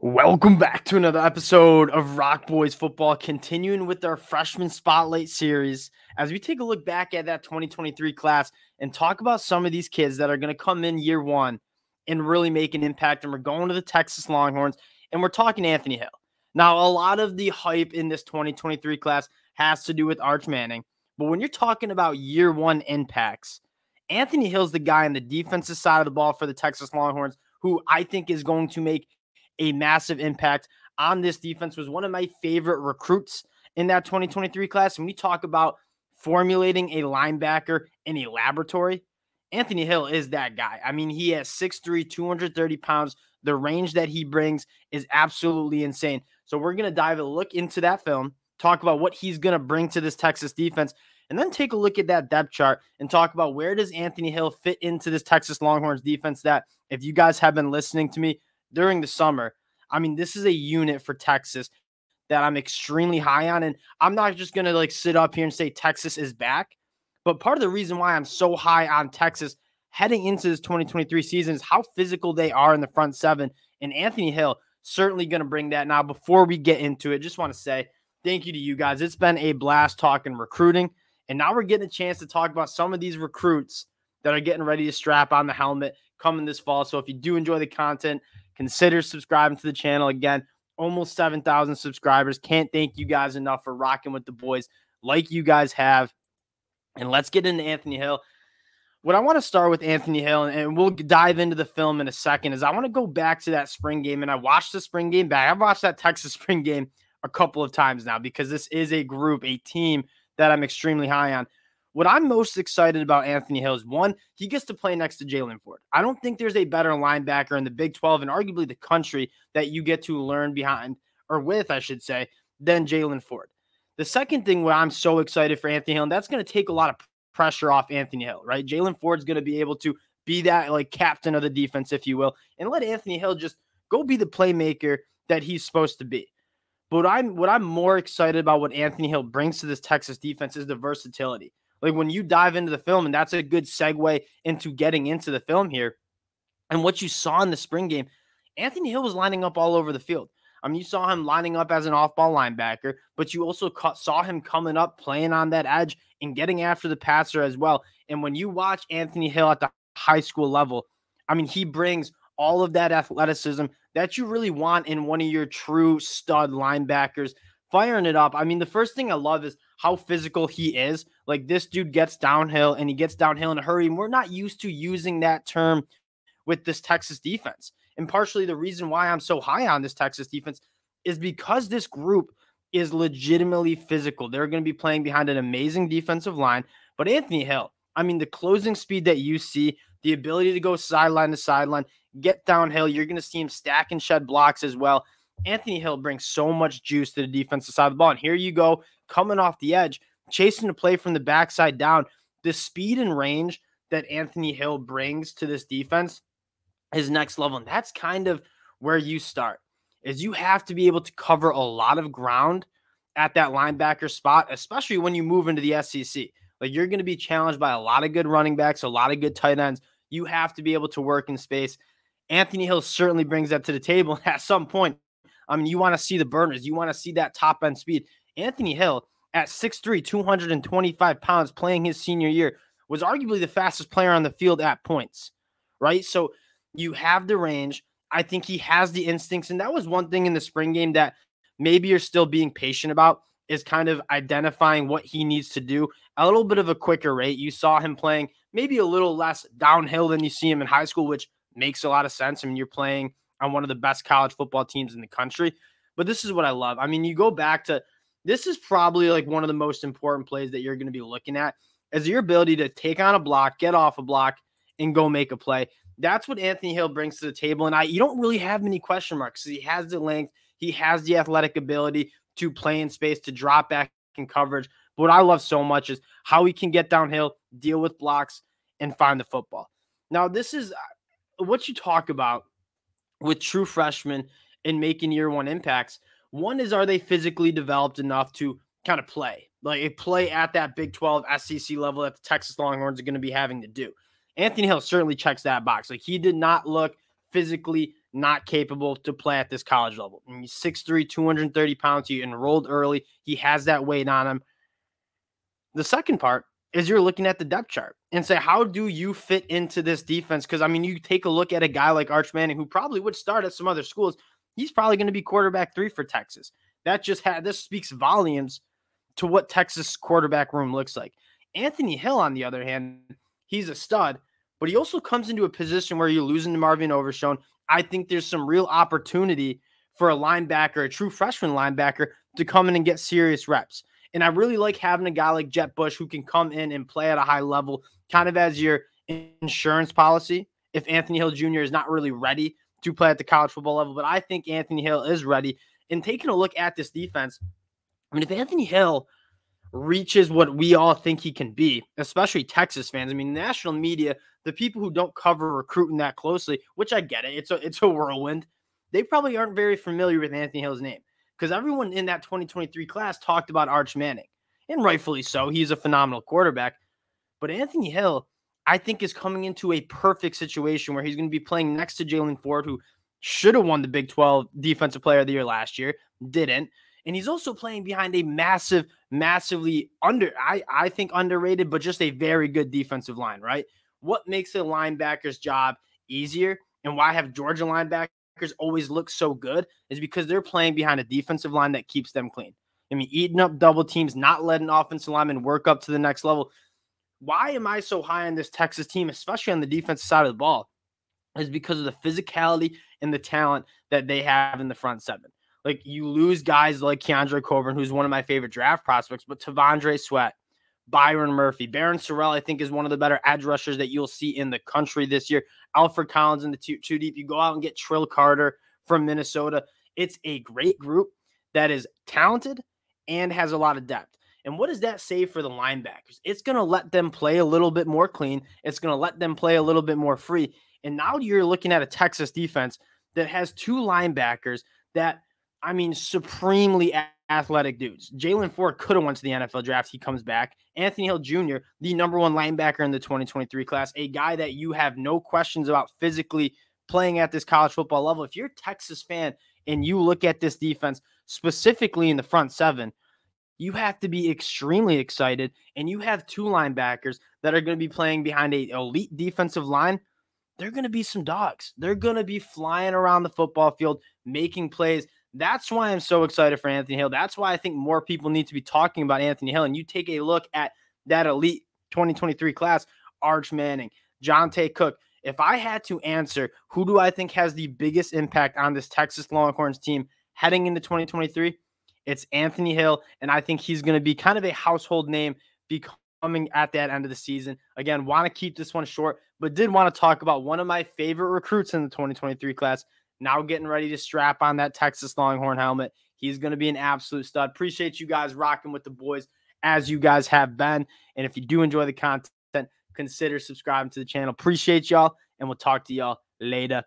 Welcome back to another episode of Rock Boys Football, continuing with our freshman spotlight series as we take a look back at that 2023 class and talk about some of these kids that are going to come in year one and really make an impact. And we're going to the Texas Longhorns, and we're talking Anthony Hill. Now, a lot of the hype in this 2023 class has to do with Arch Manning, but when you're talking about year one impacts, Anthony Hill's the guy on the defensive side of the ball for the Texas Longhorns who I think is going to make a massive impact on this defense. Was one of my favorite recruits in that 2023 class. When we talk about formulating a linebacker in a laboratory, Anthony Hill is that guy. I mean, he has 6'3", 230 pounds. The range that he brings is absolutely insane. So we're going to look into that film, talk about what he's going to bring to this Texas defense, and then take a look at that depth chart and talk about where does Anthony Hill fit into this Texas Longhorns defense that, if you guys have been listening to me during the summer, I mean, this is a unit for Texas that I'm extremely high on. And I'm not just going to sit up here and say Texas is back. But part of the reason why I'm so high on Texas heading into this 2023 season is how physical they are in the front seven. And Anthony Hill certainly going to bring that. Now, before we get into it, just want to say thank you to you guys. It's been a blast talking recruiting. And now we're getting a chance to talk about some of these recruits that are getting ready to strap on the helmet coming this fall. So if you do enjoy the content, consider subscribing to the channel. Again, almost 7,000 subscribers. Can't thank you guys enough for rocking with the boys like you guys have. And let's get into Anthony Hill. What I want to start with Anthony Hill, and we'll dive into the film in a second, is I want to go back to that spring game. And I watched the spring game back. I've watched that Texas spring game a couple of times now because this is a group, a team that I'm extremely high on. What I'm most excited about Anthony Hill is, one, he gets to play next to Jalen Ford. I don't think there's a better linebacker in the Big 12 and arguably the country that you get to learn behind, or with, I should say, than Jalen Ford. The second thing where I'm so excited for Anthony Hill, and that's going to take a lot of pressure off Anthony Hill, right? Jalen Ford's going to be able to be that captain of the defense, if you will, and let Anthony Hill just go be the playmaker that he's supposed to be. But what I'm more excited about what Anthony Hill brings to this Texas defense is the versatility. When you dive into the film, and that's a good segue into getting into the film here, and what you saw in the spring game, Anthony Hill was lining up all over the field. I mean, you saw him lining up as an off-ball linebacker, but you also saw him coming up, playing on that edge, and getting after the passer as well. And when you watch Anthony Hill at the high school level, I mean, he brings all of that athleticism that you really want in one of your true stud linebackers, firing it up. I mean, the first thing I love is how physical he is. This dude gets downhill, and he gets downhill in a hurry. And we're not used to using that term with this Texas defense. And partially the reason why I'm so high on this Texas defense is because this group is legitimately physical. They're going to be playing behind an amazing defensive line. But Anthony Hill, I mean, the closing speed that you see, the ability to go sideline to sideline, get downhill, you're going to see him stack and shed blocks as well. Anthony Hill brings so much juice to the defensive side of the ball. And here you go, coming off the edge, chasing the play from the backside down. The speed and range that Anthony Hill brings to this defense is next level. And that's kind of where you start, is you have to be able to cover a lot of ground at that linebacker spot, especially when you move into the SEC. You're going to be challenged by a lot of good running backs, a lot of good tight ends. You have to be able to work in space. Anthony Hill certainly brings that to the table. At some point, I mean, you want to see the burners. You want to see that top-end speed. Anthony Hill, at 6'3", 225 pounds, playing his senior year, was arguably the fastest player on the field at points, right? So you have the range. I think he has the instincts, and that was one thing in the spring game that maybe you're still being patient about, is kind of identifying what he needs to do. A little bit of a quicker rate. You saw him playing maybe a little less downhill than you see him in high school, which makes a lot of sense. I mean, you're playing on one of the best college football teams in the country. But this is what I love. I mean, you go back to, this is probably one of the most important plays that you're going to be looking at, is your ability to take on a block, get off a block, and go make a play. That's what Anthony Hill brings to the table. And you don't really have many question marks. He has the length. He has the athletic ability to play in space, to drop back in coverage. But what I love so much is how he can get downhill, deal with blocks, and find the football. Now, this is what you talk about with true freshmen and making year one impacts. One is, are they physically developed enough to kind of play? Play at that Big 12 SEC level that the Texas Longhorns are going to be having to do. Anthony Hill certainly checks that box. He did not look physically not capable to play at this college level. And he's 6'3", 230 pounds. He enrolled early. He has that weight on him. The second part is you're looking at the depth chart and say, how do you fit into this defense? Because, I mean, you take a look at a guy like Arch Manning, who probably would start at some other schools. He's probably going to be quarterback 3 for Texas. This speaks volumes to what Texas quarterback room looks like. Anthony Hill, on the other hand, he's a stud, but he also comes into a position where you're losing to Marvin Overshone. I think there's some real opportunity for a linebacker, a true freshman linebacker, to come in and get serious reps. And I really like having a guy like Jet Bush who can come in and play at a high level, kind of as your insurance policy if Anthony Hill Jr. is not really ready to play at the college football level. But I think Anthony Hill is ready. And taking a look at this defense, I mean, if Anthony Hill reaches what we all think he can be, especially Texas fans, I mean, national media, the people who don't cover recruiting that closely, which I get it, it's a whirlwind, they probably aren't very familiar with Anthony Hill's name, because everyone in that 2023 class talked about Arch Manning, and rightfully so. He's a phenomenal quarterback. But Anthony Hill, I think, is coming into a perfect situation where he's going to be playing next to Jalen Ford, who should have won the Big 12 Defensive Player of the Year last year, didn't. And he's also playing behind a massively I think underrated, but just a very good defensive line, right? What makes a linebacker's job easier and why have Georgia linebackers always look so good is because they're playing behind a defensive line that keeps them clean. I mean, eating up double teams, not letting offensive linemen work up to the next level. Why am I so high on this Texas team, especially on the defensive side of the ball? Is because of the physicality and the talent that they have in the front seven. Like, you lose guys like Keandre Coburn, who's one of my favorite draft prospects, but Tavondre Sweat, Byron Murphy, Barron Sorrell, I think, is one of the better edge rushers that you'll see in the country this year. Alfred Collins in the two deep. You go out and get Trill Carter from Minnesota. It's a great group that is talented and has a lot of depth. And what does that say for the linebackers? It's going to let them play a little bit more clean. It's going to let them play a little bit more free. And now you're looking at a Texas defense that has 2 linebackers that, I mean, supremely athletic dudes. Jalen Ford could have went to the NFL draft. He comes back. Anthony Hill Jr., the number 1 linebacker in the 2023 class, a guy that you have no questions about physically playing at this college football level. If you're a Texas fan and you look at this defense, specifically in the front 7, you have to be extremely excited. And you have 2 linebackers that are going to be playing behind an elite defensive line. They're going to be some dogs. They're going to be flying around the football field, making plays. That's why I'm so excited for Anthony Hill. That's why I think more people need to be talking about Anthony Hill. And you take a look at that elite 2023 class, Arch Manning, Jonte Cook. If I had to answer who do I think has the biggest impact on this Texas Longhorns team heading into 2023, it's Anthony Hill. And I think he's going to be kind of a household name coming at that end of the season. Again, want to keep this one short, but did want to talk about one of my favorite recruits in the 2023 class, now getting ready to strap on that Texas Longhorn helmet. He's going to be an absolute stud. Appreciate you guys rocking with the boys as you guys have been. And if you do enjoy the content, consider subscribing to the channel. Appreciate y'all, and we'll talk to y'all later.